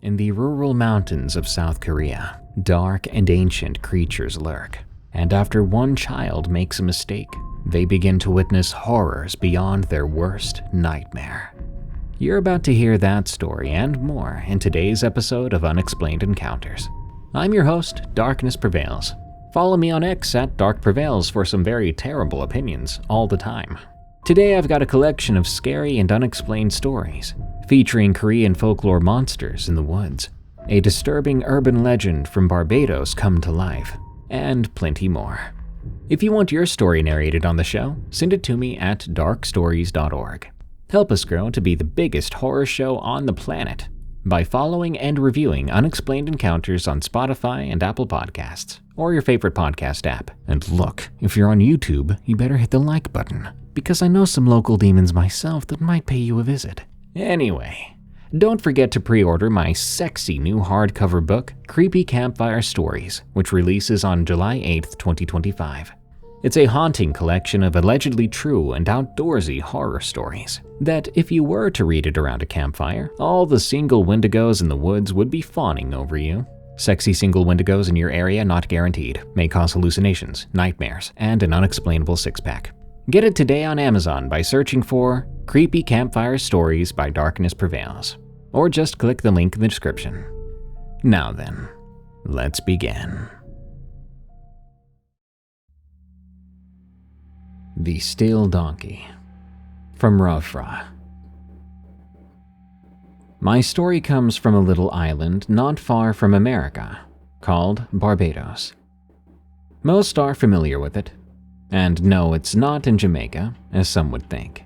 In the rural mountains of South Korea, dark and ancient creatures lurk, and after one child makes a mistake, they begin to witness horrors beyond their worst nightmare. You're about to hear that story and more in today's episode of Unexplained Encounters. I'm your host, Darkness Prevails. Follow me on X at Dark Prevails for some very terrible opinions all the time. Today I've got a collection of scary and unexplained stories, featuring Korean folklore monsters in the woods, a disturbing urban legend from Barbados come to life, and plenty more. If you want your story narrated on the show, send it to me at darkstories.org. Help us grow to be the biggest horror show on the planet by following and reviewing Unexplained Encounters on Spotify and Apple Podcasts, or your favorite podcast app. And look, if you're on YouTube, you better hit the like button, because I know some local demons myself that might pay you a visit. Anyway, don't forget to pre-order my sexy new hardcover book, Creepy Campfire Stories, which releases on July 8th, 2025. It's a haunting collection of allegedly true and outdoorsy horror stories that, if you were to read it around a campfire, all the single wendigos in the woods would be fawning over you. Sexy single wendigos in your area not guaranteed, may cause hallucinations, nightmares, and an unexplainable six-pack. Get it today on Amazon by searching for Creepy Campfire Stories by Darkness Prevails, or just click the link in the description. Now then, let's begin. The Steel Donkey, from Ravfra. My story comes from a little island not far from America, called Barbados. Most are familiar with it. And no, it's not in Jamaica, as some would think.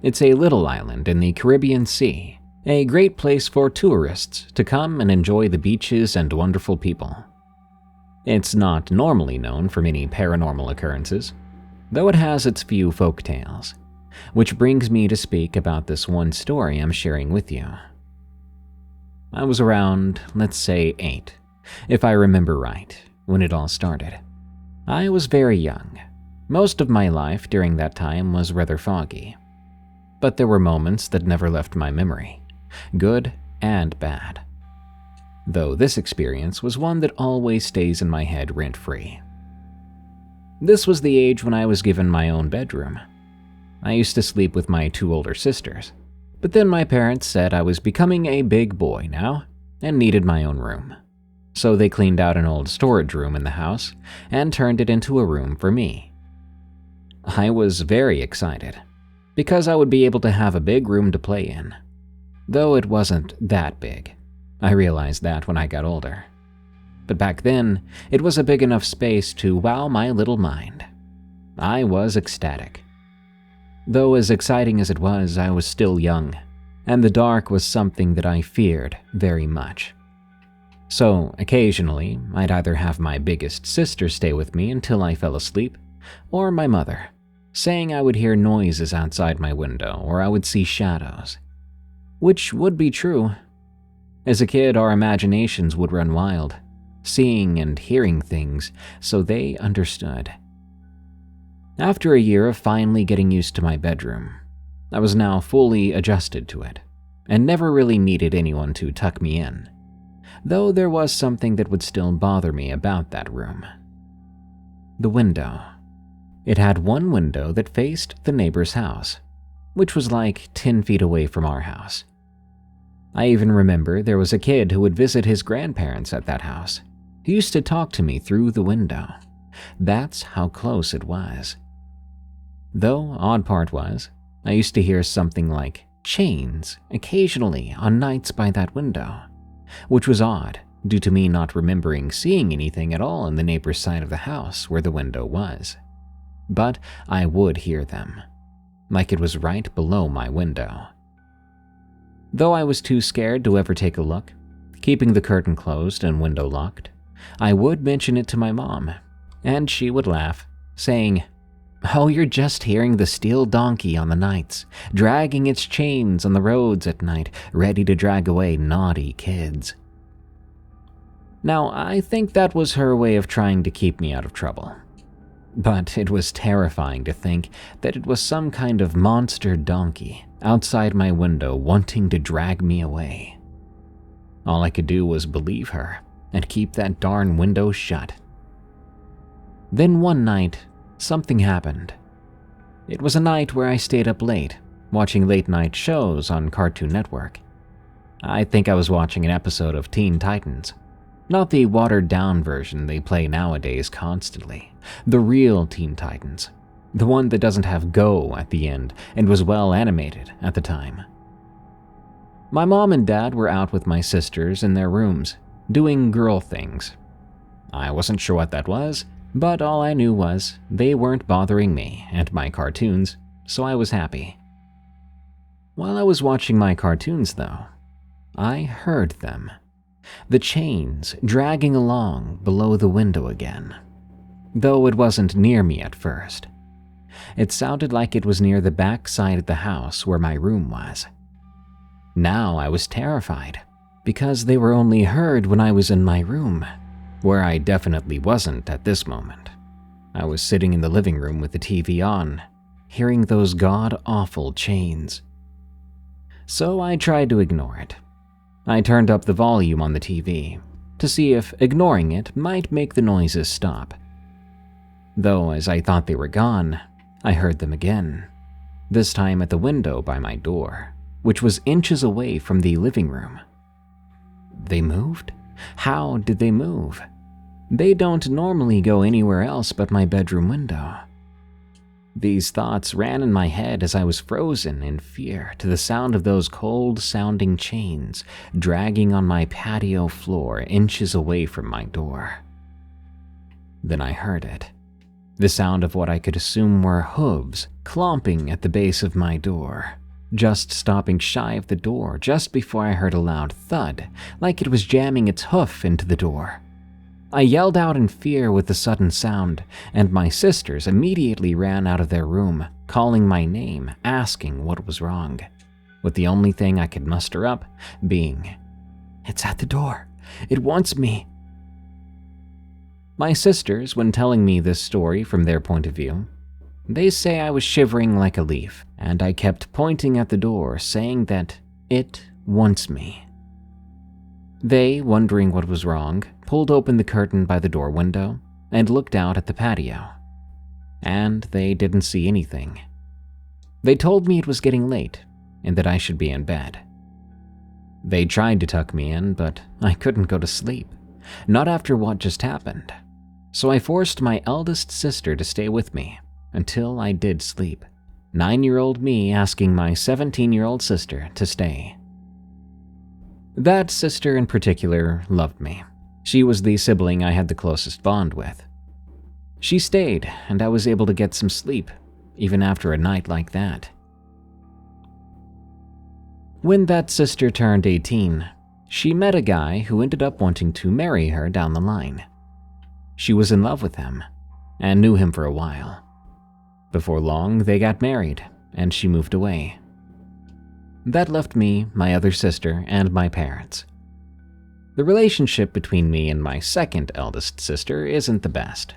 It's a little island in the Caribbean Sea, a great place for tourists to come and enjoy the beaches and wonderful people. It's not normally known for many paranormal occurrences, though it has its few folk tales, which brings me to speak about this one story I'm sharing with you. I was around, let's say 8, if I remember right, when it all started. I was very young. Most of my life during that time was rather foggy, but there were moments that never left my memory, good and bad. Though this experience was one that always stays in my head rent-free. This was the age when I was given my own bedroom. I used to sleep with my 2 older sisters, but then my parents said I was becoming a big boy now and needed my own room. So they cleaned out an old storage room in the house and turned it into a room for me. I was very excited, because I would be able to have a big room to play in. Though it wasn't that big. I realized that when I got older. But back then, it was a big enough space to wow my little mind. I was ecstatic. Though as exciting as it was, I was still young, and the dark was something that I feared very much. So, occasionally, I'd either have my biggest sister stay with me until I fell asleep, or my mother, saying I would hear noises outside my window or I would see shadows. Which would be true. As a kid, our imaginations would run wild, seeing and hearing things, so they understood. After a year of finally getting used to my bedroom, I was now fully adjusted to it, and never really needed anyone to tuck me in. Though there was something that would still bother me about that room. The window. It had one window that faced the neighbor's house, which was like 10 feet away from our house. I even remember there was a kid who would visit his grandparents at that house. He used to talk to me through the window. That's how close it was. Though, odd part was, I used to hear something like chains occasionally on nights by that window, which was odd due to me not remembering seeing anything at all in the neighbor's side of the house where the window was. But I would hear them, like it was right below my window. Though I was too scared to ever take a look, keeping the curtain closed and window locked, I would mention it to my mom, and she would laugh, saying, "Oh, you're just hearing the steel donkey on the nights, dragging its chains on the roads at night, ready to drag away naughty kids." Now, I think that was her way of trying to keep me out of trouble. But it was terrifying to think that it was some kind of monster donkey outside my window wanting to drag me away. All I could do was believe her and keep that darn window shut. Then one night, something happened. It was a night where I stayed up late, watching late-night shows on Cartoon Network. I think I was watching an episode of Teen Titans. Not the watered-down version they play nowadays constantly. The real Teen Titans. The one that doesn't have "go" at the end and was well animated at the time. My mom and dad were out with my sisters in their rooms, doing girl things. I wasn't sure what that was, but all I knew was they weren't bothering me and my cartoons, so I was happy. While I was watching my cartoons, though, I heard them. The chains dragging along below the window again. Though it wasn't near me at first. It sounded like it was near the back side of the house where my room was. Now I was terrified, because they were only heard when I was in my room, where I definitely wasn't at this moment. I was sitting in the living room with the TV on, hearing those god-awful chains. So I tried to ignore it. I turned up the volume on the TV to see if ignoring it might make the noises stop. Though as I thought they were gone, I heard them again, this time at the window by my door, which was inches away from the living room. They moved? How did they move? They don't normally go anywhere else but my bedroom window. These thoughts ran in my head as I was frozen in fear to the sound of those cold-sounding chains dragging on my patio floor inches away from my door. Then I heard it. The sound of what I could assume were hooves clomping at the base of my door, just stopping shy of the door just before I heard a loud thud, like it was jamming its hoof into the door. I yelled out in fear with the sudden sound, and my sisters immediately ran out of their room, calling my name, asking what was wrong, with the only thing I could muster up being, "It's at the door. It wants me." My sisters, when telling me this story from their point of view, they say I was shivering like a leaf, and I kept pointing at the door, saying that it wants me. They, wondering what was wrong, pulled open the curtain by the door window and looked out at the patio. And they didn't see anything. They told me it was getting late and that I should be in bed. They tried to tuck me in, but I couldn't go to sleep, not after what just happened. So I forced my eldest sister to stay with me until I did sleep, 9-year-old me asking my 17-year-old sister to stay. That sister in particular loved me. She was the sibling I had the closest bond with. She stayed, and I was able to get some sleep, even after a night like that. When that sister turned 18, she met a guy who ended up wanting to marry her down the line. She was in love with him, and knew him for a while. Before long, they got married, and she moved away. That left me, my other sister, and my parents. The relationship between me and my second eldest sister isn't the best.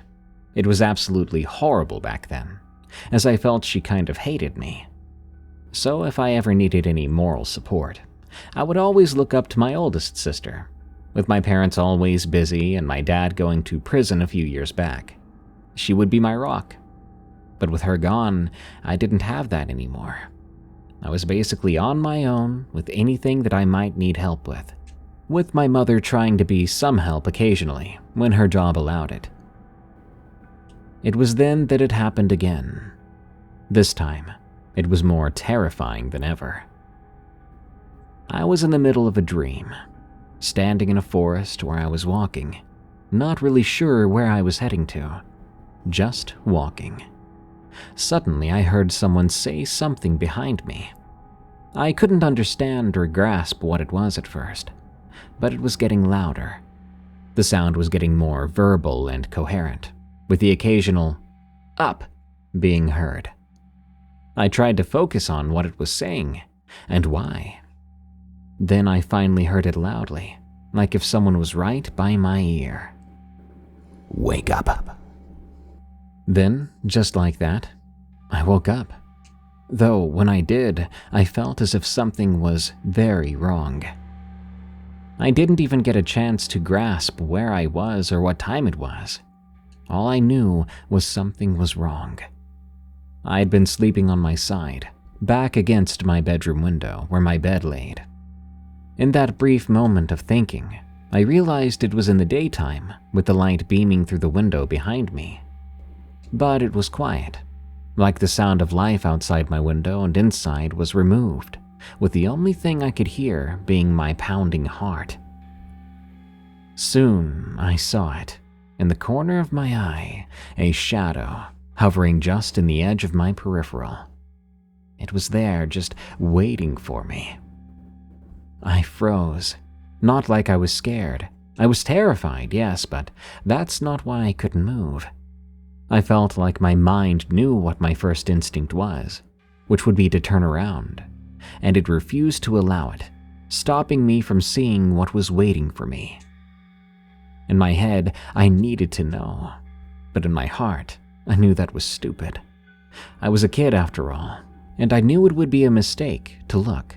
It was absolutely horrible back then, as I felt she kind of hated me. So if I ever needed any moral support, I would always look up to my oldest sister, with my parents always busy and my dad going to prison a few years back. She would be my rock. But with her gone, I didn't have that anymore. I was basically on my own with anything that I might need help with my mother trying to be some help occasionally when her job allowed it. It was then that it happened again. This time, it was more terrifying than ever. I was in the middle of a dream, standing in a forest where I was walking, not really sure where I was heading to, just walking. Suddenly, I heard someone say something behind me. I couldn't understand or grasp what it was at first, but it was getting louder. The sound was getting more verbal and coherent, with the occasional "up" being heard. I tried to focus on what it was saying, and why. Then I finally heard it loudly, like if someone was right by my ear. "Wake up." Then, just like that, I woke up. Though when I did, I felt as if something was very wrong. I didn't even get a chance to grasp where I was or what time it was. All I knew was something was wrong. I had been sleeping on my side, back against my bedroom window where my bed laid. In that brief moment of thinking, I realized it was in the daytime with the light beaming through the window behind me. But it was quiet, like the sound of life outside my window and inside was removed, with the only thing I could hear being my pounding heart. Soon I saw it, in the corner of my eye, a shadow hovering just in the edge of my peripheral. It was there, just waiting for me. I froze, not like I was scared. I was terrified, yes, but that's not why I couldn't move. I felt like my mind knew what my first instinct was, which would be to turn around, and it refused to allow it, stopping me from seeing what was waiting for me. In my head, I needed to know, but in my heart, I knew that was stupid. I was a kid after all, and I knew it would be a mistake to look.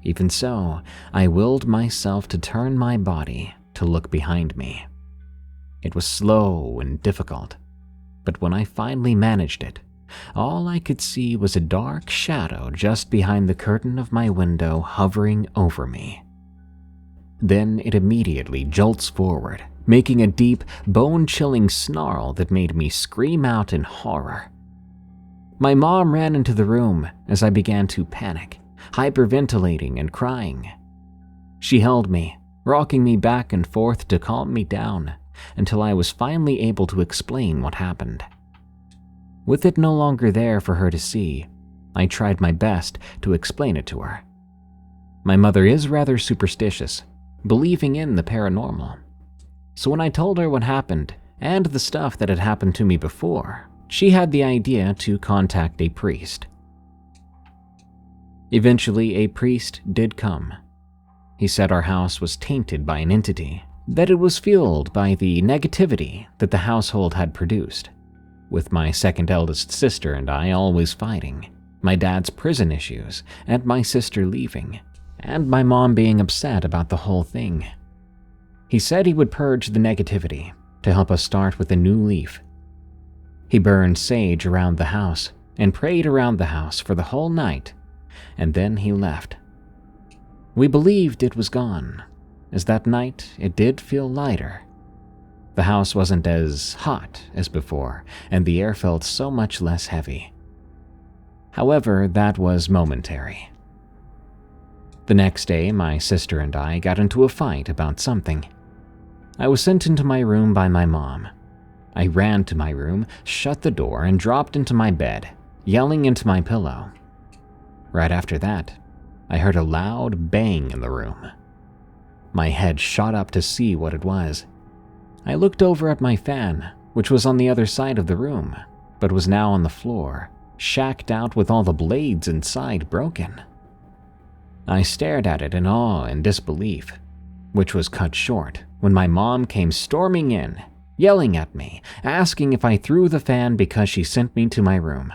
Even so, I willed myself to turn my body to look behind me. It was slow and difficult, but when I finally managed it, all I could see was a dark shadow just behind the curtain of my window hovering over me. Then it immediately jolts forward, making a deep, bone-chilling snarl that made me scream out in horror. My mom ran into the room as I began to panic, hyperventilating and crying. She held me, rocking me back and forth to calm me down until I was finally able to explain what happened. With it no longer there for her to see, I tried my best to explain it to her. My mother is rather superstitious, believing in the paranormal. So when I told her what happened and the stuff that had happened to me before, she had the idea to contact a priest. Eventually, a priest did come. He said our house was tainted by an entity, that it was fueled by the negativity that the household had produced, with my second eldest sister and I always fighting, my dad's prison issues, and my sister leaving, and my mom being upset about the whole thing. He said he would purge the negativity to help us start with a new leaf. He burned sage around the house and prayed around the house for the whole night, and then he left. We believed it was gone, as that night it did feel lighter. The house wasn't as hot as before, and the air felt so much less heavy. However, that was momentary. The next day, my sister and I got into a fight about something. I was sent into my room by my mom. I ran to my room, shut the door, and dropped into my bed, yelling into my pillow. Right after that, I heard a loud bang in the room. My head shot up to see what it was. I looked over at my fan, which was on the other side of the room, but was now on the floor, shacked out with all the blades inside broken. I stared at it in awe and disbelief, which was cut short when my mom came storming in, yelling at me, asking if I threw the fan because she sent me to my room.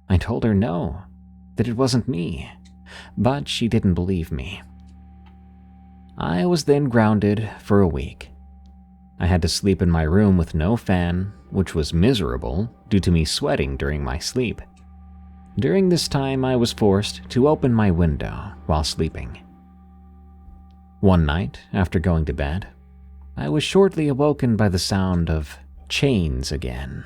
I told her no, that it wasn't me, but she didn't believe me. I was then grounded for a week. I had to sleep in my room with no fan, which was miserable due to me sweating during my sleep. During this time, I was forced to open my window while sleeping. One night, after going to bed, I was shortly awoken by the sound of chains again.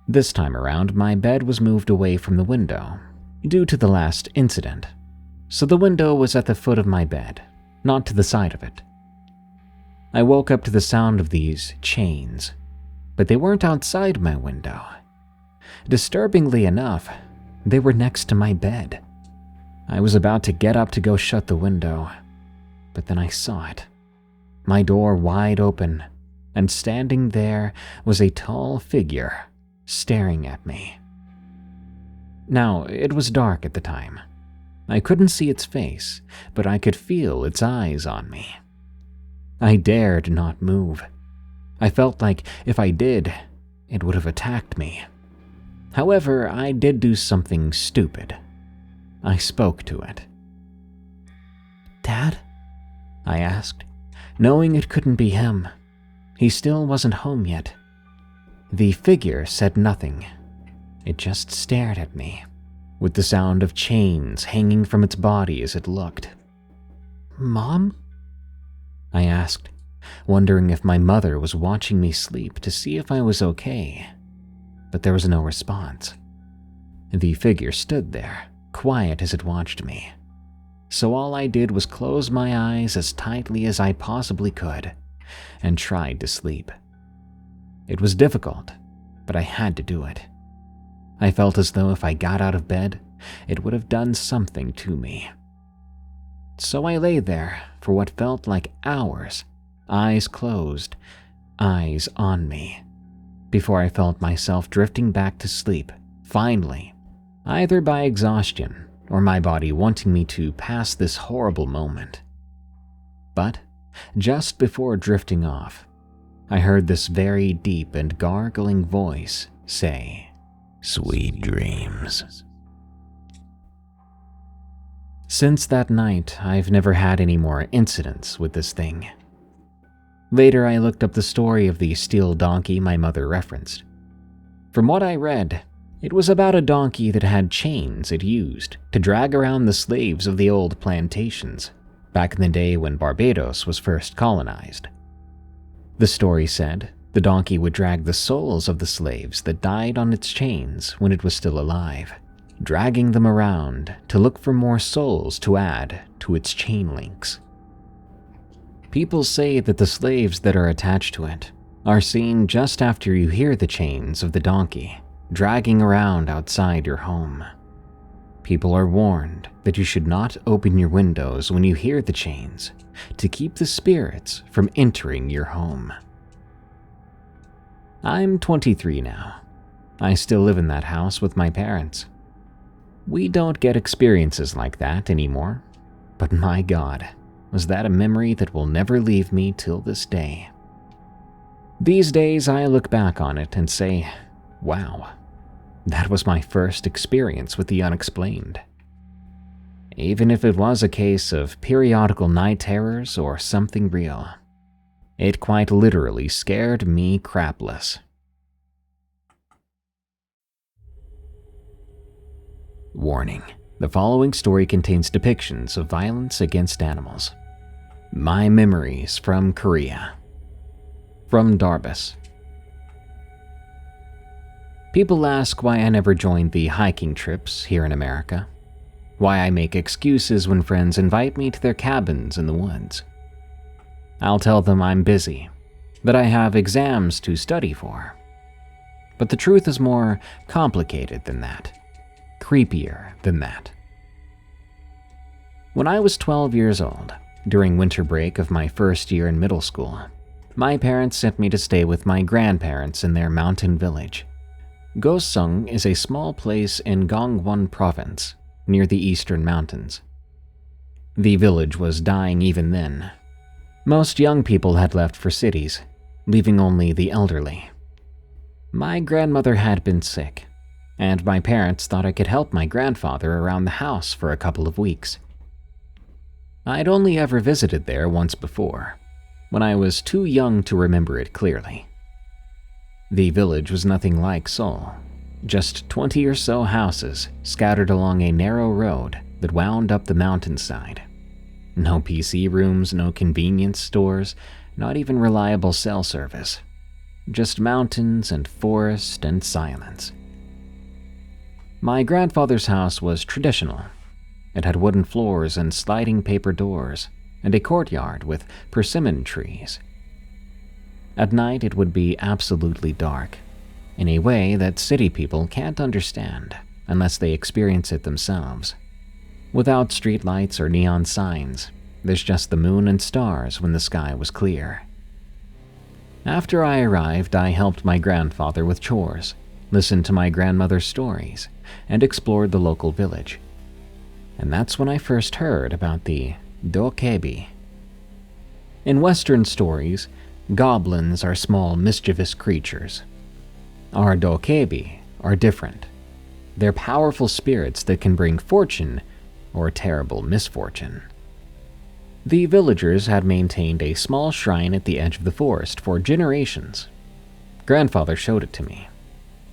This time around, my bed was moved away from the window due to the last incident, so the window was at the foot of my bed, not to the side of it. I woke up to the sound of these chains, but they weren't outside my window. Disturbingly enough, they were next to my bed. I was about to get up to go shut the window, but then I saw it. My door wide open, and standing there was a tall figure staring at me. Now, it was dark at the time. I couldn't see its face, but I could feel its eyes on me. I dared not move. I felt like if I did, it would have attacked me. However, I did do something stupid. I spoke to it. "Dad?" I asked, knowing it couldn't be him. He still wasn't home yet. The figure said nothing. It just stared at me, with the sound of chains hanging from its body as it looked. "Mom?" I asked, wondering if my mother was watching me sleep to see if I was okay. But there was no response. The figure stood there, quiet as it watched me. So all I did was close my eyes as tightly as I possibly could and tried to sleep. It was difficult, but I had to do it. I felt as though if I got out of bed, it would have done something to me. So I lay there for what felt like hours, eyes closed, eyes on me, before I felt myself drifting back to sleep, finally, either by exhaustion or my body wanting me to pass this horrible moment. But just before drifting off, I heard this very deep and gargling voice say, "Sweet dreams." Since that night, I've never had any more incidents with this thing. Later, I looked up the story of the steel donkey my mother referenced. From what I read, it was about a donkey that had chains it used to drag around the slaves of the old plantations, back in the day when Barbados was first colonized. The story said the donkey would drag the souls of the slaves that died on its chains when it was still alive, dragging them around to look for more souls to add to its chain links. People say that the slaves that are attached to it are seen just after you hear the chains of the donkey dragging around outside your home. People are warned that you should not open your windows when you hear the chains to keep the spirits from entering your home. I'm 23 now. I still live in that house with my parents. We don't get experiences like that anymore, but my God, was that a memory that will never leave me till this day. These days I look back on it and say, wow, that was my first experience with the unexplained. Even if it was a case of periodical night terrors or something real, it quite literally scared me crapless. Warning: the following story contains depictions of violence against animals. My memories from Korea. From Darbus. People ask why I never joined the hiking trips here in America. Why I make excuses when friends invite me to their cabins in the woods. I'll tell them I'm busy, that I have exams to study for. But the truth is more complicated than that. Creepier than that. When I was 12 years old, during winter break of my first year in middle school, my parents sent me to stay with my grandparents in their mountain village. Gosung is a small place in Gangwon province, near the eastern mountains. The village was dying even then. Most young people had left for cities, leaving only the elderly. My grandmother had been sick, and my parents thought I could help my grandfather around the house for a couple of weeks. I'd only ever visited there once before, when I was too young to remember it clearly. The village was nothing like Seoul, just 20 or so houses scattered along a narrow road that wound up the mountainside. No PC rooms, no convenience stores, not even reliable cell service. Just mountains and forest and silence. My grandfather's house was traditional. It had wooden floors and sliding paper doors, and a courtyard with persimmon trees. At night it would be absolutely dark, in a way that city people can't understand unless they experience it themselves. Without streetlights or neon signs, there's just the moon and stars when the sky was clear. After I arrived, I helped my grandfather with chores, listened to my grandmother's stories, and explored the local village. And that's when I first heard about the Dokkaebi. In Western stories, goblins are small, mischievous creatures. Our Dokkaebi are different. They're powerful spirits that can bring fortune or terrible misfortune. The villagers had maintained a small shrine at the edge of the forest for generations. Grandfather showed it to me.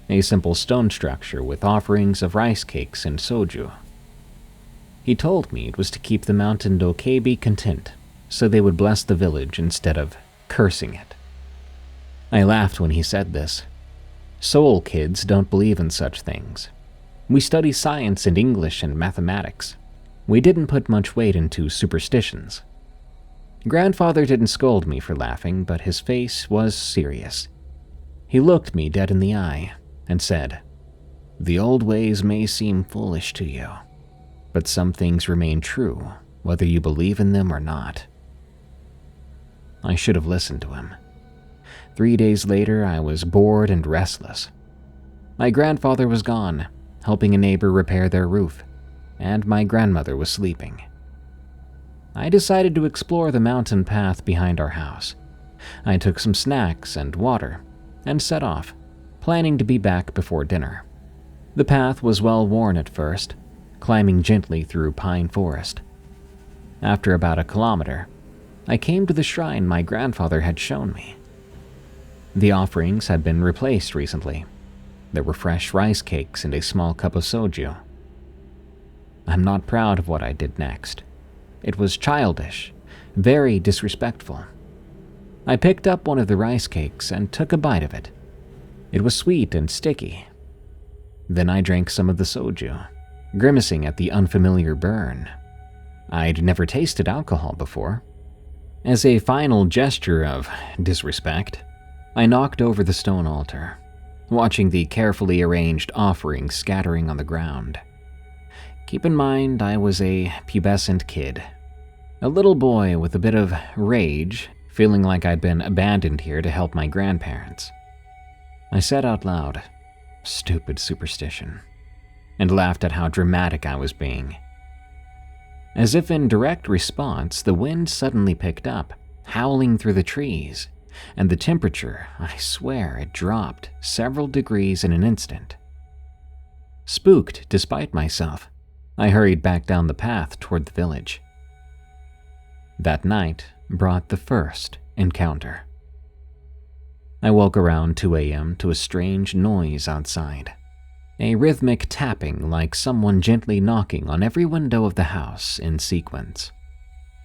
A simple stone structure with offerings of rice cakes and soju. He told me it was to keep the mountain Dokkaebi content, so they would bless the village instead of cursing it. I laughed when he said this. Soul kids don't believe in such things. We study science and English and mathematics. We didn't put much weight into superstitions. Grandfather didn't scold me for laughing, but his face was serious. He looked me dead in the eye and said, "The old ways may seem foolish to you, but some things remain true, whether you believe in them or not." I should have listened to him. 3 days later, I was bored and restless. My grandfather was gone, helping a neighbor repair their roof, and my grandmother was sleeping. I decided to explore the mountain path behind our house. I took some snacks and water and set off, planning to be back before dinner. The path was well worn at first, climbing gently through pine forest. After about a kilometer, I came to the shrine my grandfather had shown me. The offerings had been replaced recently. There were fresh rice cakes and a small cup of soju. I'm not proud of what I did next. It was childish, very disrespectful. I picked up one of the rice cakes and took a bite of it. It was sweet and sticky. Then I drank some of the soju, grimacing at the unfamiliar burn. I'd never tasted alcohol before. As a final gesture of disrespect, I knocked over the stone altar, watching the carefully arranged offerings scattering on the ground. Keep in mind, I was a pubescent kid, a little boy with a bit of rage, feeling like I'd been abandoned here to help my grandparents. I said out loud, "Stupid superstition," and laughed at how dramatic I was being. As if in direct response, the wind suddenly picked up, howling through the trees, and the temperature, I swear, it dropped several degrees in an instant. Spooked despite myself, I hurried back down the path toward the village. That night brought the first encounter. I woke around 2 a.m. to a strange noise outside. A rhythmic tapping like someone gently knocking on every window of the house in sequence.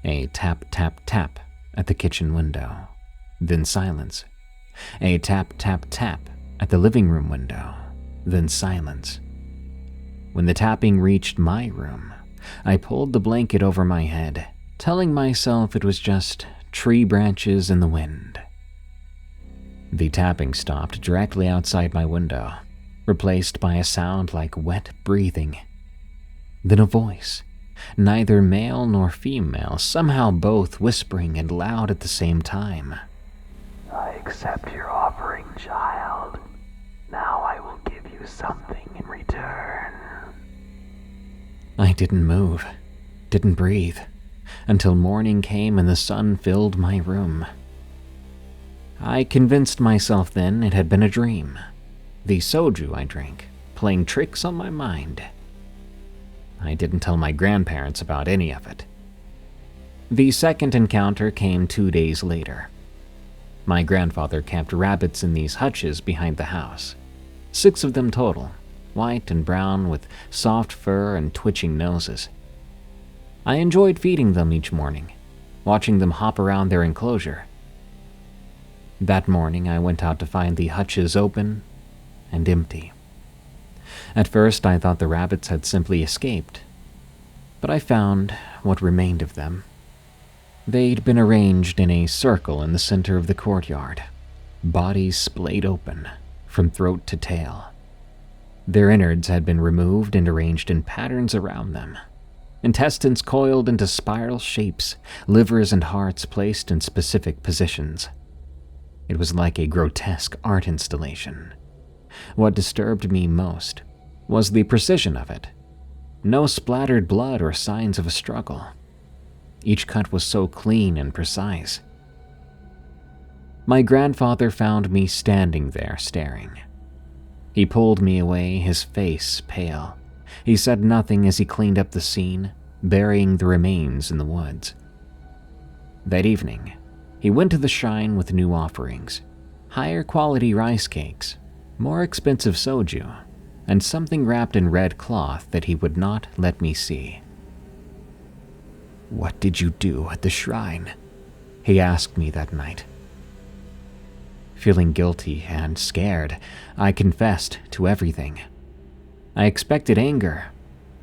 A tap, tap, tap at the kitchen window, then silence. A tap, tap, tap at the living room window, then silence. When the tapping reached my room, I pulled the blanket over my head, telling myself it was just tree branches in the wind. The tapping stopped directly outside my window, replaced by a sound like wet breathing. Then a voice, neither male nor female, somehow both whispering and loud at the same time. "I accept your offering, child. Now I will give you something in return." I didn't move, didn't breathe, until morning came and the sun filled my room. I convinced myself then it had been a dream. The soju I drank, playing tricks on my mind. I didn't tell my grandparents about any of it. The second encounter came 2 days later. My grandfather kept rabbits in these hutches behind the house. 6 of them total, white and brown with soft fur and twitching noses. I enjoyed feeding them each morning, watching them hop around their enclosure. That morning I went out to find the hutches open and empty. At first I thought the rabbits had simply escaped, but I found what remained of them. They'd been arranged in a circle in the center of the courtyard, bodies splayed open from throat to tail. Their innards had been removed and arranged in patterns around them. Intestines coiled into spiral shapes, livers and hearts placed in specific positions. It was like a grotesque art installation. What disturbed me most was the precision of it. No splattered blood or signs of a struggle. Each cut was so clean and precise. My grandfather found me standing there staring. He pulled me away, his face pale. He said nothing as he cleaned up the scene, burying the remains in the woods. That evening, he went to the shrine with new offerings, higher quality rice cakes, more expensive soju, and something wrapped in red cloth that he would not let me see. "What did you do at the shrine?" he asked me that night. Feeling guilty and scared, I confessed to everything. I expected anger,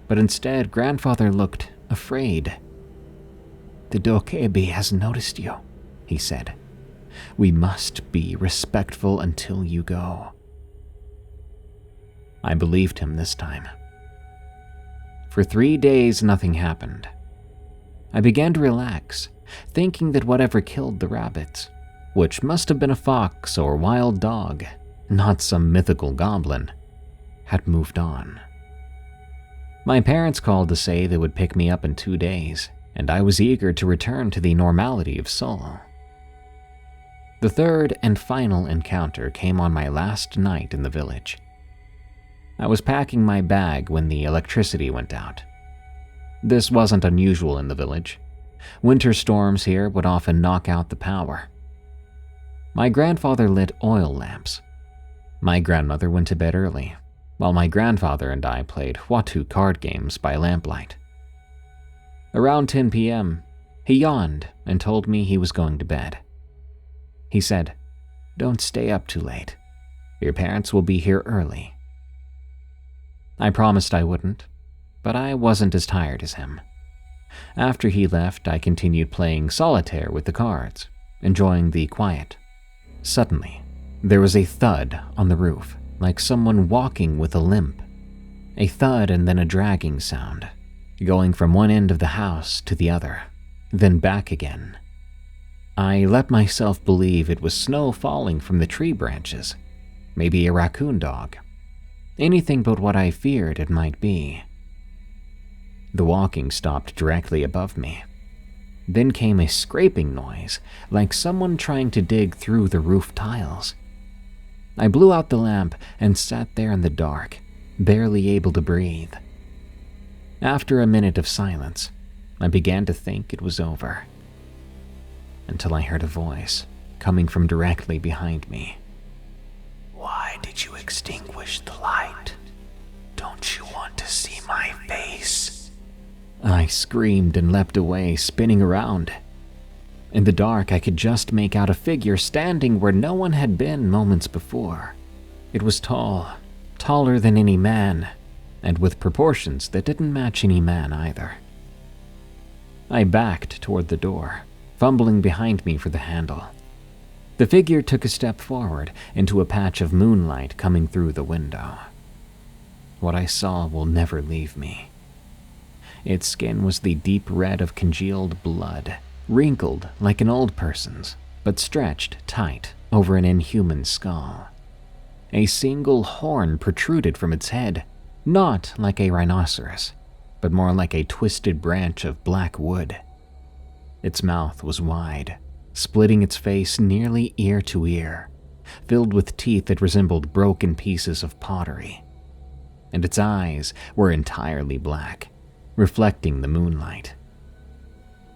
but instead grandfather looked afraid. "The Dokkaebi has noticed you," he said. "We must be respectful until you go." I believed him this time. For 3 days, nothing happened. I began to relax, thinking that whatever killed the rabbits, which must have been a fox or wild dog, not some mythical goblin, had moved on. My parents called to say they would pick me up in 2 days, and I was eager to return to the normality of Seoul. The third and final encounter came on my last night in the village. I was packing my bag when the electricity went out. This wasn't unusual in the village. Winter storms here would often knock out the power. My grandfather lit oil lamps. My grandmother went to bed early, while my grandfather and I played Watu card games by lamplight. Around 10 p.m., he yawned and told me he was going to bed. He said, "Don't stay up too late. Your parents will be here early." I promised I wouldn't, but I wasn't as tired as him. After he left, I continued playing solitaire with the cards, enjoying the quiet. Suddenly, there was a thud on the roof, like someone walking with a limp. A thud and then a dragging sound, going from one end of the house to the other, then back again. I let myself believe it was snow falling from the tree branches, maybe a raccoon dog. Anything but what I feared it might be. The walking stopped directly above me. Then came a scraping noise, like someone trying to dig through the roof tiles. I blew out the lamp and sat there in the dark, barely able to breathe. After a minute of silence, I began to think it was over, until I heard a voice coming from directly behind me. "Why did you extinguish the light? Don't you want to see my face?" I screamed and leapt away, spinning around. In the dark, I could just make out a figure standing where no one had been moments before. It was tall, taller than any man, and with proportions that didn't match any man either. I backed toward the door, fumbling behind me for the handle. The figure took a step forward into a patch of moonlight coming through the window. What I saw will never leave me. Its skin was the deep red of congealed blood, wrinkled like an old person's, but stretched tight over an inhuman skull. A single horn protruded from its head, not like a rhinoceros, but more like a twisted branch of black wood. Its mouth was wide, splitting its face nearly ear to ear, filled with teeth that resembled broken pieces of pottery. And its eyes were entirely black, reflecting the moonlight.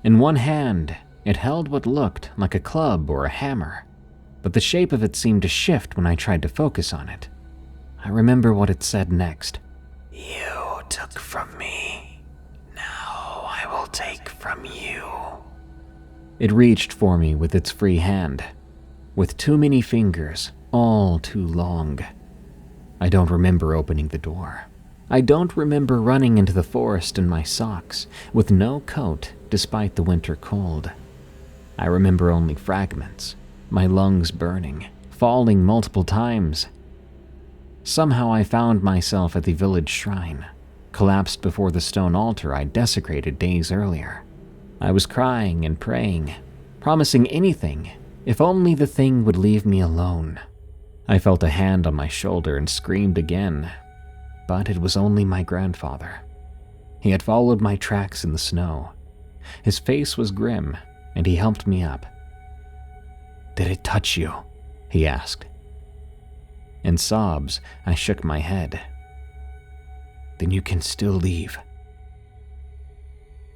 In one hand, it held what looked like a club or a hammer, but the shape of it seemed to shift when I tried to focus on it. I remember what it said next. "You took from me. Now I will take from you." It reached for me with its free hand, with too many fingers, all too long. I don't remember opening the door. I don't remember running into the forest in my socks, with no coat despite the winter cold. I remember only fragments, my lungs burning, falling multiple times. Somehow I found myself at the village shrine, collapsed before the stone altar I desecrated days earlier. I was crying and praying, promising anything, if only the thing would leave me alone. I felt a hand on my shoulder and screamed again, but it was only my grandfather. He had followed my tracks in the snow. His face was grim, and he helped me up. "Did it touch you?" he asked. In sobs, I shook my head. "Then you can still leave."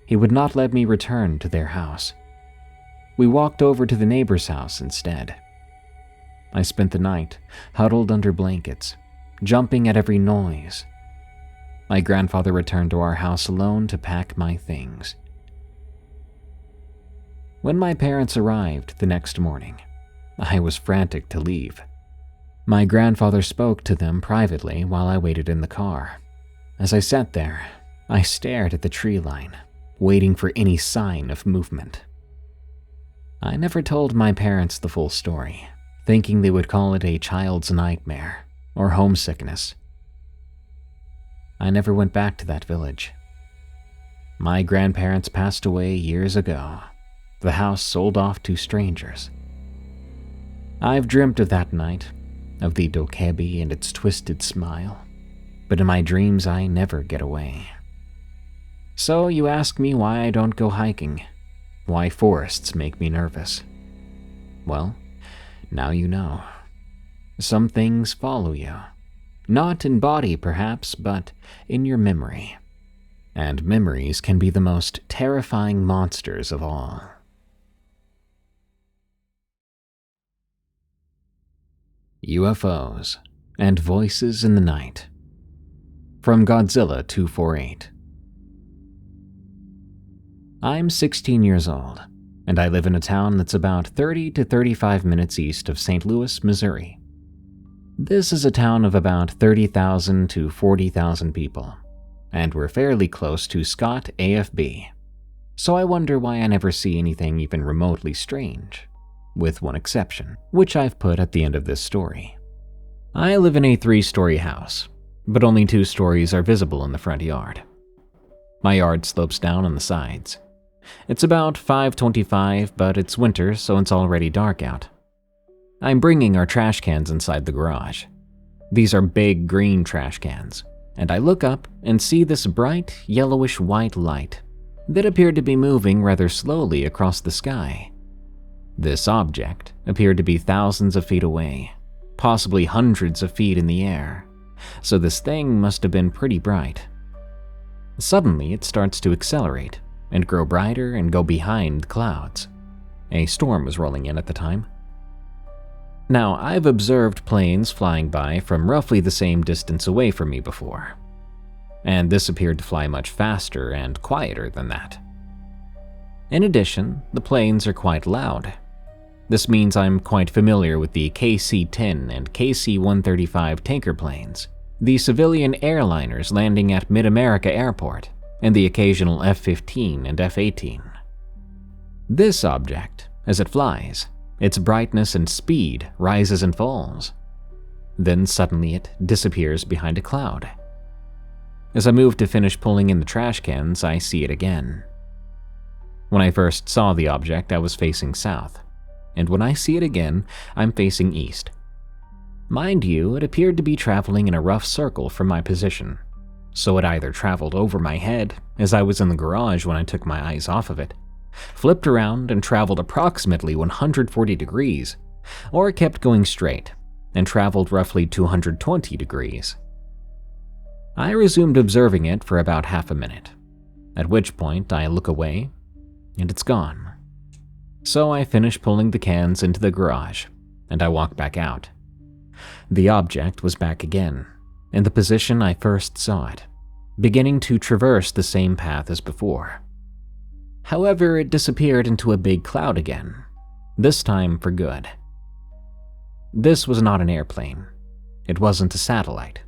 He would not let me return to their house. we walked over to the neighbor's house instead. I spent the night huddled under blankets, jumping at every noise. My grandfather returned to our house alone to pack my things. When my parents arrived the next morning, I was frantic to leave. My grandfather spoke to them privately while I waited in the car. As I sat there, I stared at the tree line, waiting for any sign of movement. I never told my parents the full story, thinking they would call it a child's nightmare or homesickness. I never went back to that village. My grandparents passed away years ago. The house sold off to strangers. I've dreamt of that night, of the Dokkaebi and its twisted smile, but in my dreams I never get away. So you ask me why I don't go hiking, why forests make me nervous. Well, now you know. Some things follow you, not in body perhaps, but in your memory. And memories can be the most terrifying monsters of all. UFOs and Voices in the Night. From Godzilla 248. I'm 16 years old, and I live in a town that's about 30 to 35 minutes east of St. Louis, Missouri. This is a town of about 30,000 to 40,000 people, and we're fairly close to Scott AFB. So I wonder why I never see anything even remotely strange. With one exception, which I've put at the end of this story. I live in a 3-story house, but only 2 stories are visible in the front yard. My yard slopes down on the sides. It's about 5:25, but it's winter, so it's already dark out. I'm bringing our trash cans inside the garage. These are big green trash cans, and I look up and see this bright yellowish-white light that appeared to be moving rather slowly across the sky. This object appeared to be thousands of feet away, possibly hundreds of feet in the air, so this thing must have been pretty bright. Suddenly, it starts to accelerate and grow brighter and go behind clouds. A storm was rolling in at the time. Now, I've observed planes flying by from roughly the same distance away from me before, and this appeared to fly much faster and quieter than that. In addition, the planes are quite loud. This means I'm quite familiar with the KC-10 and KC-135 tanker planes, the civilian airliners landing at Mid-America Airport, and the occasional F-15 and F-18. This object, as it flies, its brightness and speed rises and falls. Then suddenly it disappears behind a cloud. As I move to finish pulling in the trash cans, I see it again. When I first saw the object, I was facing south, and when I see it again, I'm facing east. Mind you, it appeared to be traveling in a rough circle from my position, so it either traveled over my head as I was in the garage when I took my eyes off of it, flipped around and traveled approximately 140 degrees, or it kept going straight and traveled roughly 220 degrees. I resumed observing it for about half a minute, at which point I look away and it's gone. So I finish pulling the cans into the garage, and I walk back out. The object was back again, in the position I first saw it, beginning to traverse the same path as before. However, it disappeared into a big cloud again, this time for good. This was not an airplane. It wasn't a satellite.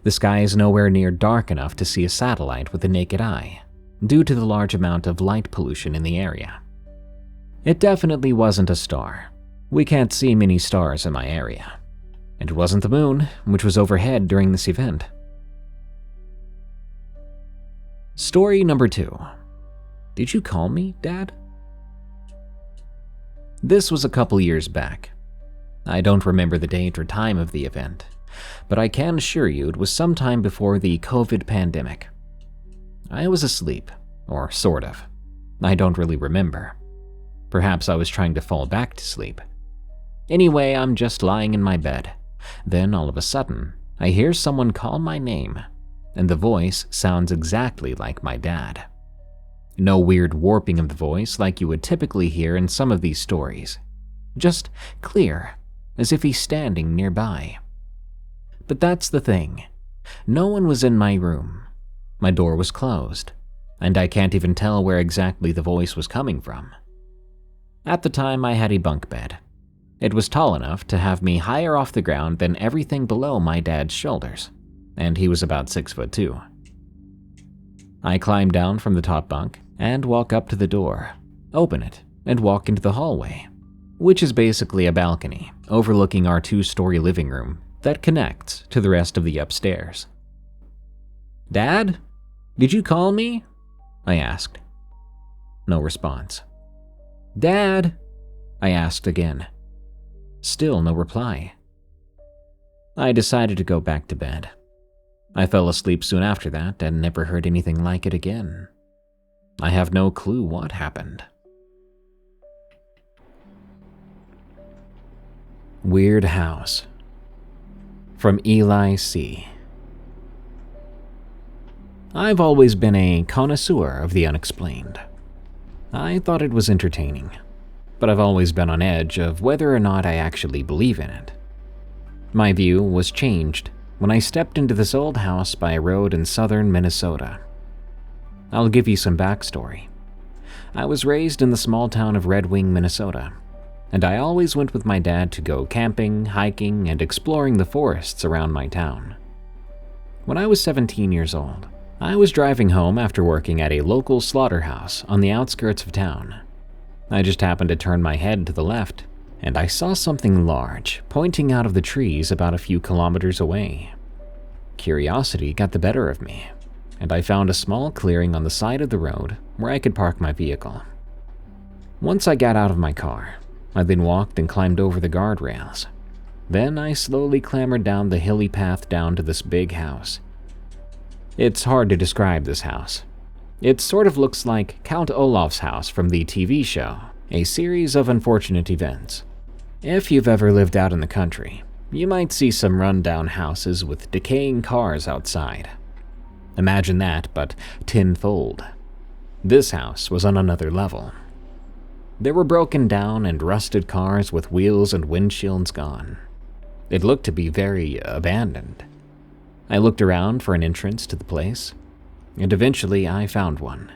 The sky is nowhere near dark enough to see a satellite with the naked eye, due to the large amount of light pollution in the area. It definitely wasn't a star. We can't see many stars in my area. And it wasn't the moon, which was overhead during this event. Story number 2. Did you call me, Dad? This was a couple years back. I don't remember the date or time of the event, but I can assure you it was sometime before the COVID pandemic. I was asleep, or sort of. I don't really remember. Perhaps I was trying to fall back to sleep. Anyway, I'm just lying in my bed. Then all of a sudden, I hear someone call my name, and the voice sounds exactly like my dad. No weird warping of the voice like you would typically hear in some of these stories. Just clear, as if he's standing nearby. But that's the thing. No one was in my room. My door was closed, and I can't even tell where exactly the voice was coming from. At the time, I had a bunk bed. It was tall enough to have me higher off the ground than everything below my dad's shoulders, and he was about 6'2". I climbed down from the top bunk and walk up to the door, open it, and walk into the hallway, which is basically a balcony overlooking our 2-story living room that connects to the rest of the upstairs. "Dad? Did you call me?" I asked. No response. "Dad?" I asked again. Still no reply. I decided to go back to bed. I fell asleep soon after that and never heard anything like it again. I have no clue what happened. Weird House from Eli C. I've always been a connoisseur of the unexplained. I thought it was entertaining, but I've always been on edge of whether or not I actually believe in it. My view was changed when I stepped into this old house by a road in southern Minnesota. I'll give you some backstory. I was raised in the small town of Red Wing, Minnesota, and I always went with my dad to go camping, hiking, and exploring the forests around my town. When I was 17 years old, I was driving home after working at a local slaughterhouse on the outskirts of town. I just happened to turn my head to the left, and I saw something large pointing out of the trees about a few kilometers away. Curiosity got the better of me, and I found a small clearing on the side of the road where I could park my vehicle. Once I got out of my car, I then walked and climbed over the guardrails. Then I slowly clambered down the hilly path down to this big house. It's hard to describe this house. It sort of looks like Count Olaf's house from the TV show, A Series of Unfortunate Events. If you've ever lived out in the country, you might see some run-down houses with decaying cars outside. Imagine that, but tenfold. This house was on another level. There were broken down and rusted cars with wheels and windshields gone. It looked to be very abandoned. I looked around for an entrance to the place, and eventually I found one.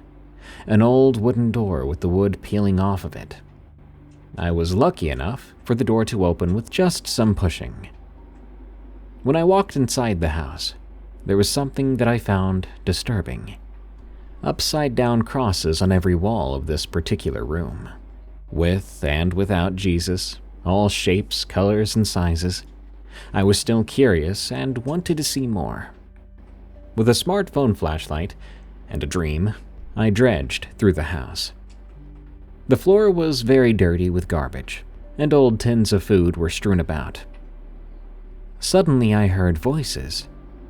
An old wooden door with the wood peeling off of it. I was lucky enough for the door to open with just some pushing. When I walked inside the house, there was something that I found disturbing. Upside-down crosses on every wall of this particular room. With and without Jesus, all shapes, colors, and sizes. I was still curious and wanted to see more. With a smartphone flashlight and a dream, I dredged through the house. The floor was very dirty with garbage, and old tins of food were strewn about. Suddenly I heard voices,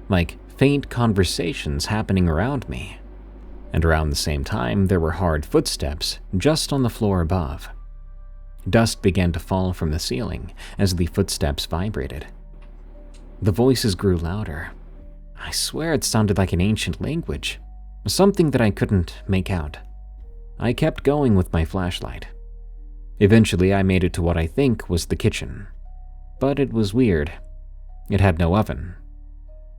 like faint conversations happening around me. And around the same time, there were hard footsteps just on the floor above. Dust began to fall from the ceiling as the footsteps vibrated. The voices grew louder. I swear it sounded like an ancient language, something that I couldn't make out. I kept going with my flashlight. Eventually, I made it to what I think was the kitchen. But it was weird. It had no oven.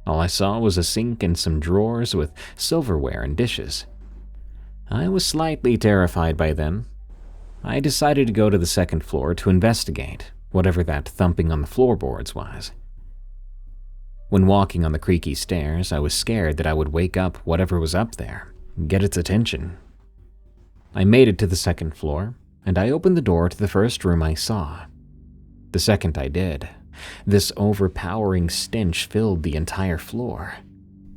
All I saw was a sink and some drawers with silverware and dishes. I was slightly terrified by then. I decided to go to the second floor to investigate whatever that thumping on the floorboards was. When walking on the creaky stairs, I was scared that I would wake up whatever was up there, get its attention. I made it to the second floor, and I opened the door to the first room I saw. The second I did, this overpowering stench filled the entire floor.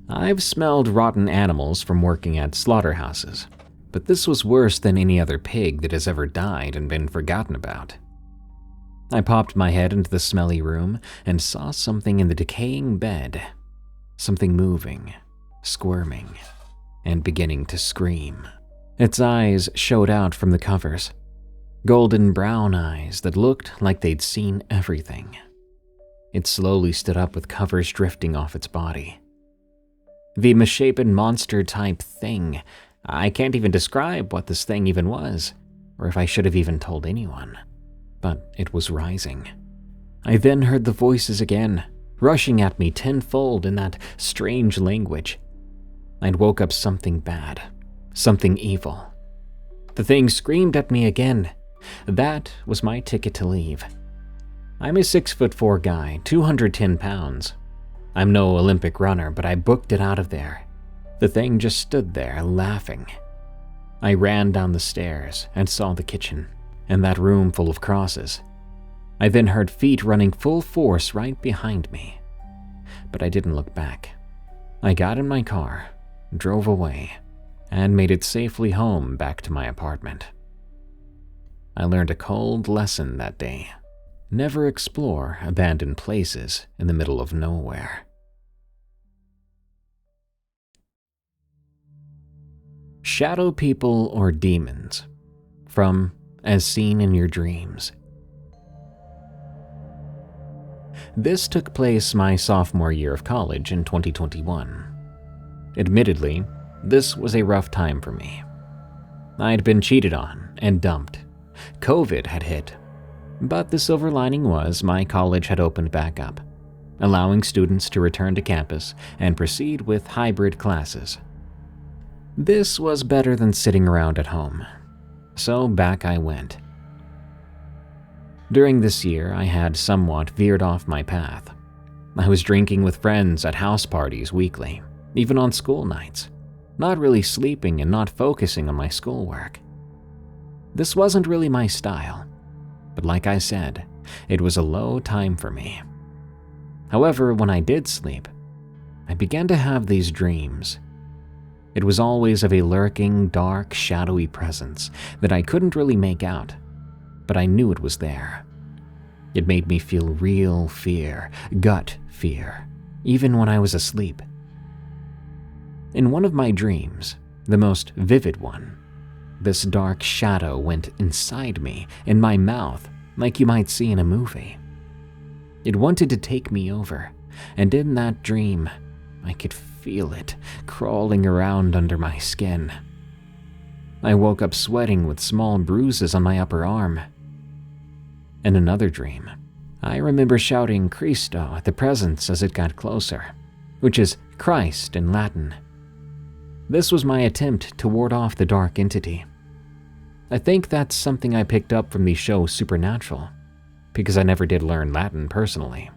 I've smelled rotten animals from working at slaughterhouses, but this was worse than any other pig that has ever died and been forgotten about. I popped my head into the smelly room and saw something in the decaying bed. Something moving, squirming, and beginning to scream. Its eyes showed out from the covers. Golden brown eyes that looked like they'd seen everything. It slowly stood up with covers drifting off its body. The misshapen monster-type thing, I can't even describe what this thing even was, or if I should have even told anyone. But it was rising. I then heard the voices again, rushing at me tenfold in that strange language. I'd woke up something bad, something evil. The thing screamed at me again. That was my ticket to leave. I'm a 6'4" guy, 210 pounds. I'm no Olympic runner, but I booked it out of there. The thing just stood there, laughing. I ran down the stairs and saw the kitchen, and that room full of crosses. I then heard feet running full force right behind me. But I didn't look back. I got in my car, drove away, and made it safely home back to my apartment. I learned a cold lesson that day. Never explore abandoned places in the middle of nowhere. Shadow people or demons, from As Seen in Your Dreams. This took place my sophomore year of college in 2021. Admittedly, this was a rough time for me. I'd been cheated on and dumped. COVID had hit. But the silver lining was my college had opened back up, allowing students to return to campus and proceed with hybrid classes. This was better than sitting around at home, so back I went. During this year, I had somewhat veered off my path. I was drinking with friends at house parties weekly, even on school nights, not really sleeping and not focusing on my schoolwork. This wasn't really my style. But like I said, it was a low time for me. However, when I did sleep, I began to have these dreams. It was always of a lurking, dark, shadowy presence that I couldn't really make out, but I knew it was there. It made me feel real fear, gut fear, even when I was asleep. In one of my dreams, the most vivid one, this dark shadow went inside me, in my mouth, like you might see in a movie. It wanted to take me over, and in that dream, I could feel it crawling around under my skin. I woke up sweating with small bruises on my upper arm. In another dream, I remember shouting Christo at the presence as it got closer, which is Christ in Latin. This was my attempt to ward off the dark entity. I think that's something I picked up from the show Supernatural, because I never did learn Latin personally.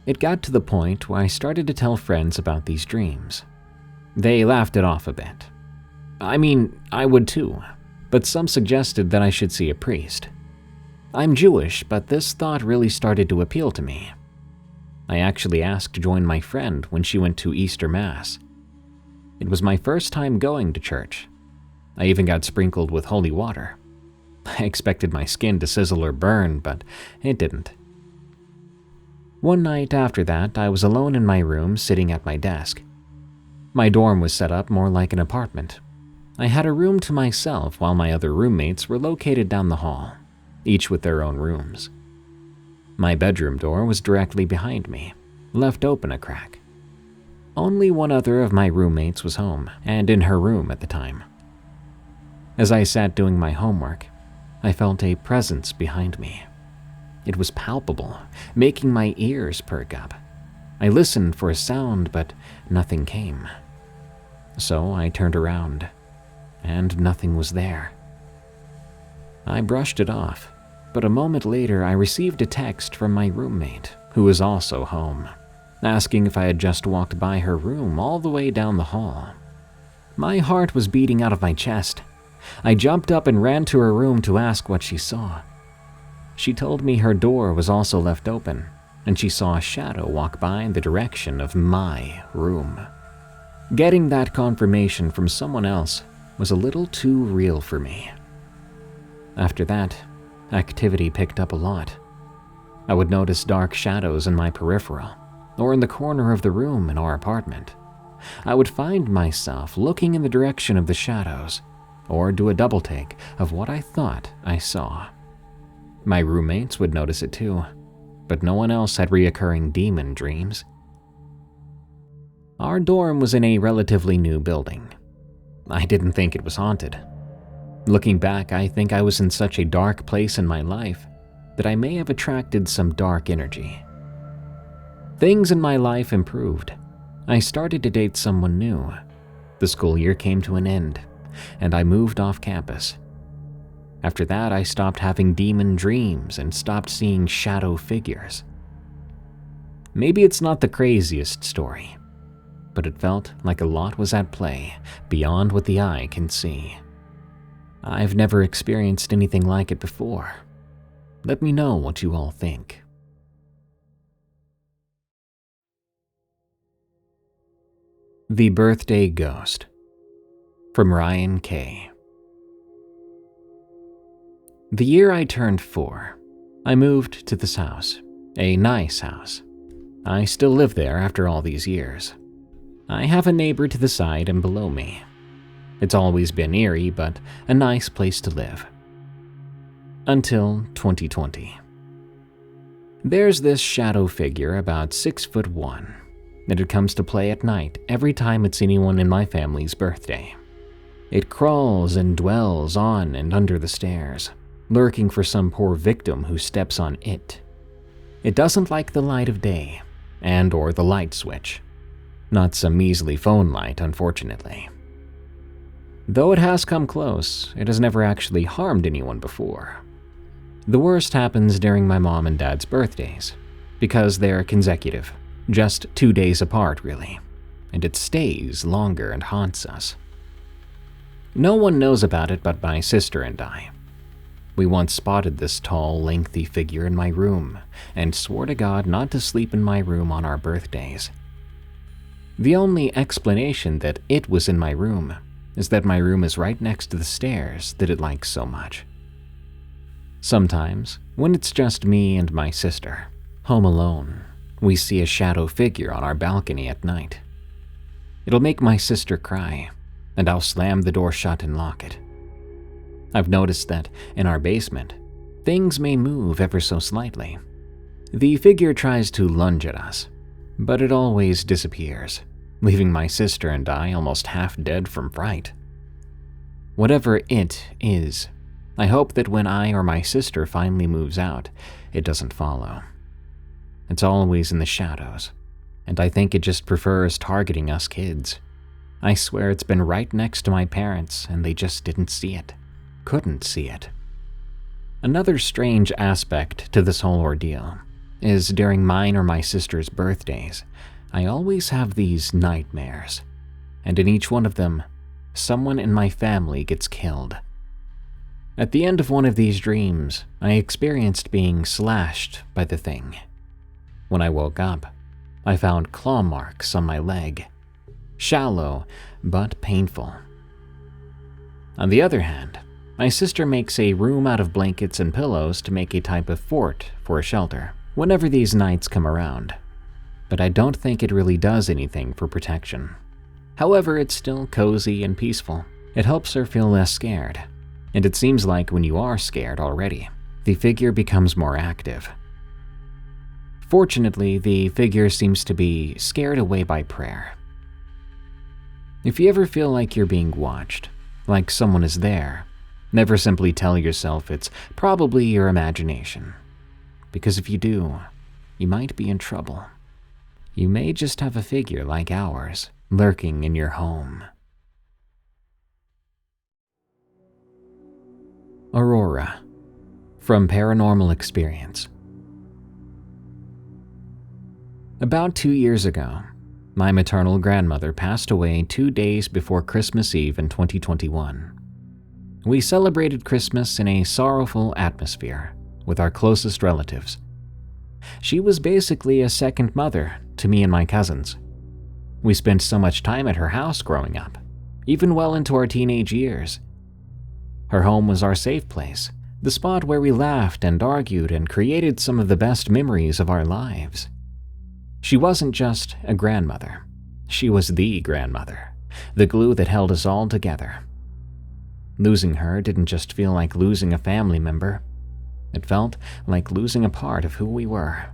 It got to the point where I started to tell friends about these dreams. They laughed it off a bit. I mean, I would too, but some suggested that I should see a priest. I'm Jewish, but this thought really started to appeal to me. I actually asked to join my friend when she went to Easter Mass. It was my first time going to church. I even got sprinkled with holy water. I expected my skin to sizzle or burn, but it didn't. One night after that, I was alone in my room sitting at my desk. My dorm was set up more like an apartment. I had a room to myself while my other roommates were located down the hall, each with their own rooms. My bedroom door was directly behind me, left open a crack. Only one other of my roommates was home and in her room at the time. As I sat doing my homework, I felt a presence behind me. It was palpable, making my ears perk up. I listened for a sound, but nothing came. So I turned around, and nothing was there. I brushed it off, but a moment later I received a text from my roommate, who was also home, asking if I had just walked by her room all the way down the hall. My heart was beating out of my chest. I jumped up and ran to her room to ask what she saw. She told me her door was also left open, and she saw a shadow walk by in the direction of my room. Getting that confirmation from someone else was a little too real for me. After that, activity picked up a lot. I would notice dark shadows in my peripheral, or in the corner of the room in our apartment. I would find myself looking in the direction of the shadows, or do a double take of what I thought I saw. My roommates would notice it too, but no one else had reoccurring demon dreams. Our dorm was in a relatively new building. I didn't think it was haunted. Looking back, I think I was in such a dark place in my life that I may have attracted some dark energy. Things in my life improved. I started to date someone new. The school year came to an end, and I moved off campus. After that, I stopped having demon dreams and stopped seeing shadow figures. Maybe it's not the craziest story, but it felt like a lot was at play beyond what the eye can see. I've never experienced anything like it before. Let me know what you all think. The Birthday Ghost, from Ryan K. The year I turned 4, I moved to this house, a nice house. I still live there after all these years. I have a neighbor to the side and below me. It's always been eerie, but a nice place to live. Until 2020. There's this shadow figure about 6'1", and it comes to play at night every time it's anyone in my family's birthday. It crawls and dwells on and under the stairs, lurking for some poor victim who steps on it. It doesn't like the light of day, and or the light switch. Not some measly phone light, unfortunately. Though it has come close, it has never actually harmed anyone before. The worst happens during my mom and dad's birthdays, because they're consecutive, just 2 days apart really, and it stays longer and haunts us. No one knows about it but my sister and I. We once spotted this tall, lengthy figure in my room, and swore to God not to sleep in my room on our birthdays. The only explanation that it was in my room is that my room is right next to the stairs that it likes so much. Sometimes, when it's just me and my sister, home alone, we see a shadow figure on our balcony at night. It'll make my sister cry, and I'll slam the door shut and lock it. I've noticed that in our basement, things may move ever so slightly. The figure tries to lunge at us, but it always disappears, leaving my sister and I almost half dead from fright. Whatever it is, I hope that when I or my sister finally moves out, it doesn't follow. It's always in the shadows, and I think it just prefers targeting us kids. I swear it's been right next to my parents and they just didn't see it. Couldn't see it. Another strange aspect to this whole ordeal is during mine or my sister's birthdays, I always have these nightmares, and in each one of them, someone in my family gets killed. At the end of one of these dreams, I experienced being slashed by the thing. When I woke up, I found claw marks on my leg. Shallow, but painful. On the other hand, my sister makes a room out of blankets and pillows to make a type of fort for a shelter whenever these nights come around. But I don't think it really does anything for protection. However, it's still cozy and peaceful. It helps her feel less scared. And it seems like when you are scared already, the figure becomes more active. Fortunately, the figure seems to be scared away by prayer. If you ever feel like you're being watched, like someone is there, never simply tell yourself it's probably your imagination. Because if you do, you might be in trouble. You may just have a figure like ours lurking in your home. Aurora, from Paranormal Experience. About 2 years ago, my maternal grandmother passed away 2 days before Christmas Eve in 2021. We celebrated Christmas in a sorrowful atmosphere with our closest relatives. She was basically a second mother to me and my cousins. We spent so much time at her house growing up, even well into our teenage years. Her home was our safe place, the spot where we laughed and argued and created some of the best memories of our lives. She wasn't just a grandmother. She was the grandmother, the glue that held us all together. Losing her didn't just feel like losing a family member. It felt like losing a part of who we were.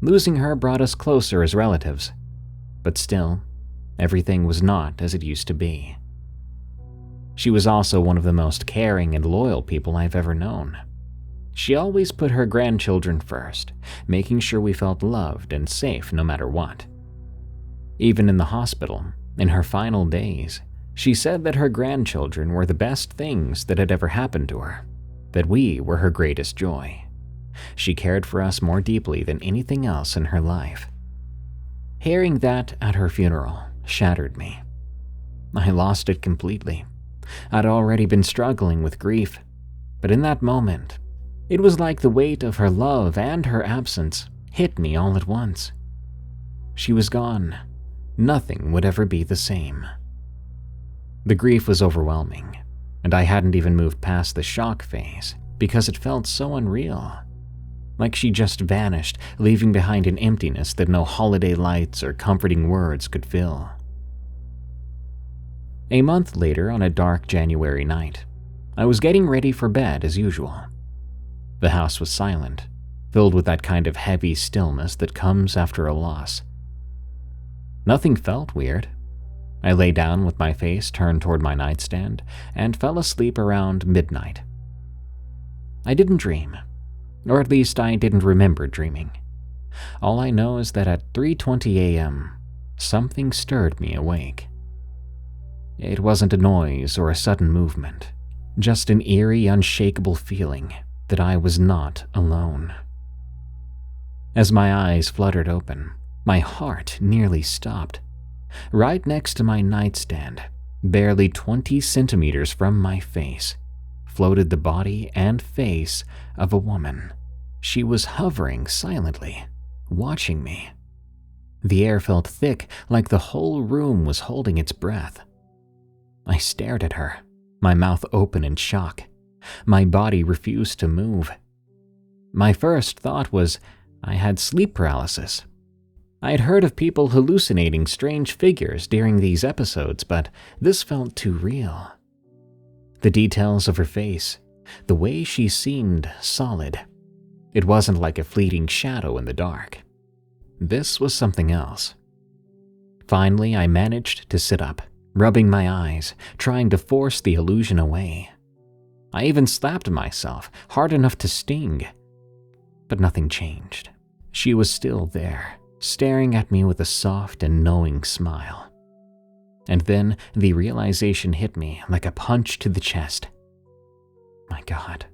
Losing her brought us closer as relatives, but still, everything was not as it used to be. She was also one of the most caring and loyal people I've ever known. She always put her grandchildren first, making sure we felt loved and safe no matter what. Even in the hospital, in her final days, she said that her grandchildren were the best things that had ever happened to her, that we were her greatest joy. She cared for us more deeply than anything else in her life. Hearing that at her funeral shattered me. I lost it completely. I'd already been struggling with grief, but in that moment, it was like the weight of her love and her absence hit me all at once. She was gone. Nothing would ever be the same. The grief was overwhelming, and I hadn't even moved past the shock phase because it felt so unreal. Like she just vanished, leaving behind an emptiness that no holiday lights or comforting words could fill. A month later, on a dark January night, I was getting ready for bed as usual. The house was silent, filled with that kind of heavy stillness that comes after a loss. Nothing felt weird. I lay down with my face turned toward my nightstand and fell asleep around midnight. I didn't dream, or at least I didn't remember dreaming. All I know is that at 3:20 a.m., something stirred me awake. It wasn't a noise or a sudden movement, just an eerie, unshakable feeling that I was not alone. As my eyes fluttered open, my heart nearly stopped. Right next to my nightstand, barely 20 centimeters from my face, floated the body and face of a woman. She was hovering silently, watching me. The air felt thick, like the whole room was holding its breath. I stared at her, my mouth open in shock. My body refused to move. My first thought was I had sleep paralysis. I had heard of people hallucinating strange figures during these episodes, but this felt too real. The details of her face, the way she seemed solid. It wasn't like a fleeting shadow in the dark. This was something else. Finally, I managed to sit up, rubbing my eyes, trying to force the illusion away. I even slapped myself, hard enough to sting. But nothing changed. She was still there, staring at me with a soft and knowing smile. And then the realization hit me like a punch to the chest. My God,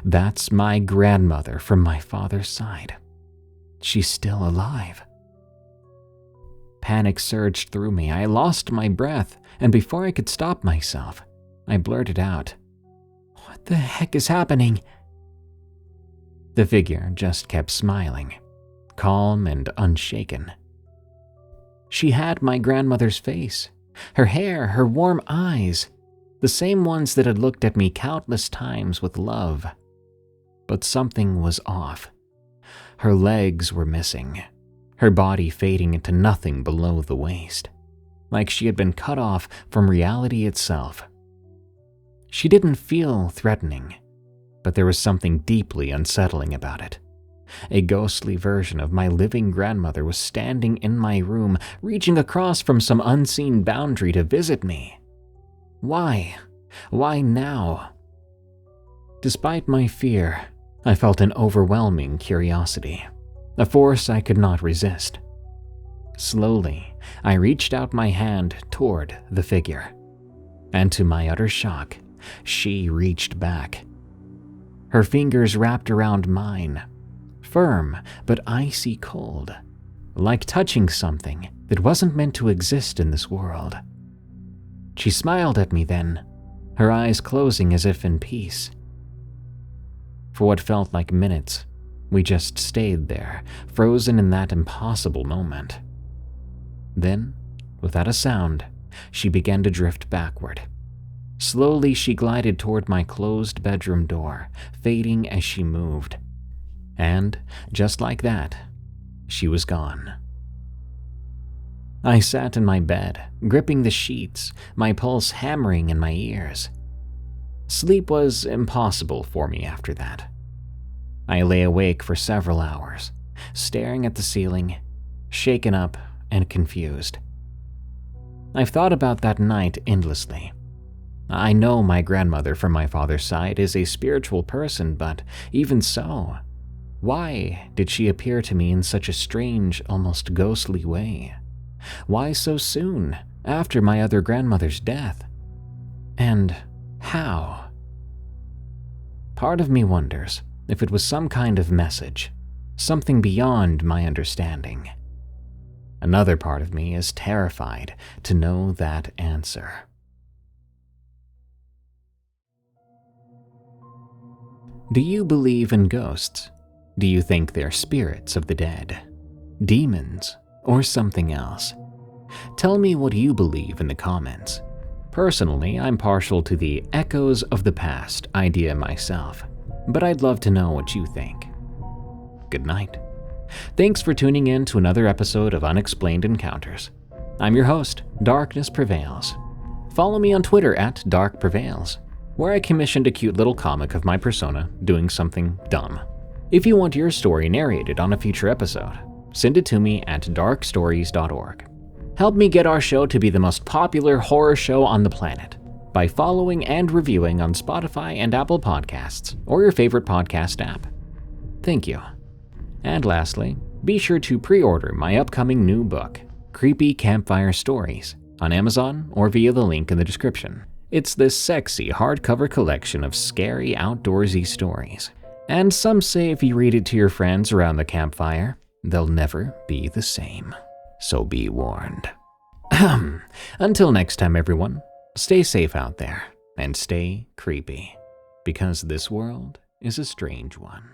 that's my grandmother from my father's side. She's still alive. Panic surged through me. I lost my breath, and before I could stop myself, I blurted out, "What the heck is happening?" The figure just kept smiling, calm and unshaken. She had my grandmother's face, her hair, her warm eyes, the same ones that had looked at me countless times with love. But something was off. Her legs were missing, her body fading into nothing below the waist, like she had been cut off from reality itself. She didn't feel threatening, but there was something deeply unsettling about it. A ghostly version of my living grandmother was standing in my room, reaching across from some unseen boundary to visit me. Why? Why now? Despite my fear, I felt an overwhelming curiosity, a force I could not resist. Slowly, I reached out my hand toward the figure, and to my utter shock, she reached back. Her fingers wrapped around mine, firm but icy cold, like touching something that wasn't meant to exist in this world. She smiled at me then, her eyes closing as if in peace. For what felt like minutes, we just stayed there, frozen in that impossible moment. Then, without a sound, she began to drift backward. Slowly, she glided toward my closed bedroom door, fading as she moved. And, just like that, she was gone. I sat in my bed, gripping the sheets, my pulse hammering in my ears. Sleep was impossible for me after that. I lay awake for several hours, staring at the ceiling, shaken up and confused. I've thought about that night endlessly. I know my grandmother from my father's side is a spiritual person, but even so, why did she appear to me in such a strange, almost ghostly way? Why so soon after my other grandmother's death? And how? Part of me wonders if it was some kind of message, something beyond my understanding. Another part of me is terrified to know that answer. Do you believe in ghosts? Do you think they're spirits of the dead, demons, or something else? Tell me what you believe in the comments. Personally, I'm partial to the echoes of the past idea myself, but I'd love to know what you think. Good night. Thanks for tuning in to another episode of Unexplained Encounters. I'm your host, Darkness Prevails. Follow me on Twitter at Dark Prevails, where I commissioned a cute little comic of my persona doing something dumb. If you want your story narrated on a future episode, send it to me at darkstories.org. Help me get our show to be the most popular horror show on the planet by following and reviewing on Spotify and Apple Podcasts or your favorite podcast app. Thank you. And lastly, be sure to pre-order my upcoming new book, Creepy Campfire Stories, on Amazon or via the link in the description. It's this sexy hardcover collection of scary outdoorsy stories. And some say if you read it to your friends around the campfire, they'll never be the same. So be warned. Until next time, everyone, stay safe out there and stay creepy, because this world is a strange one.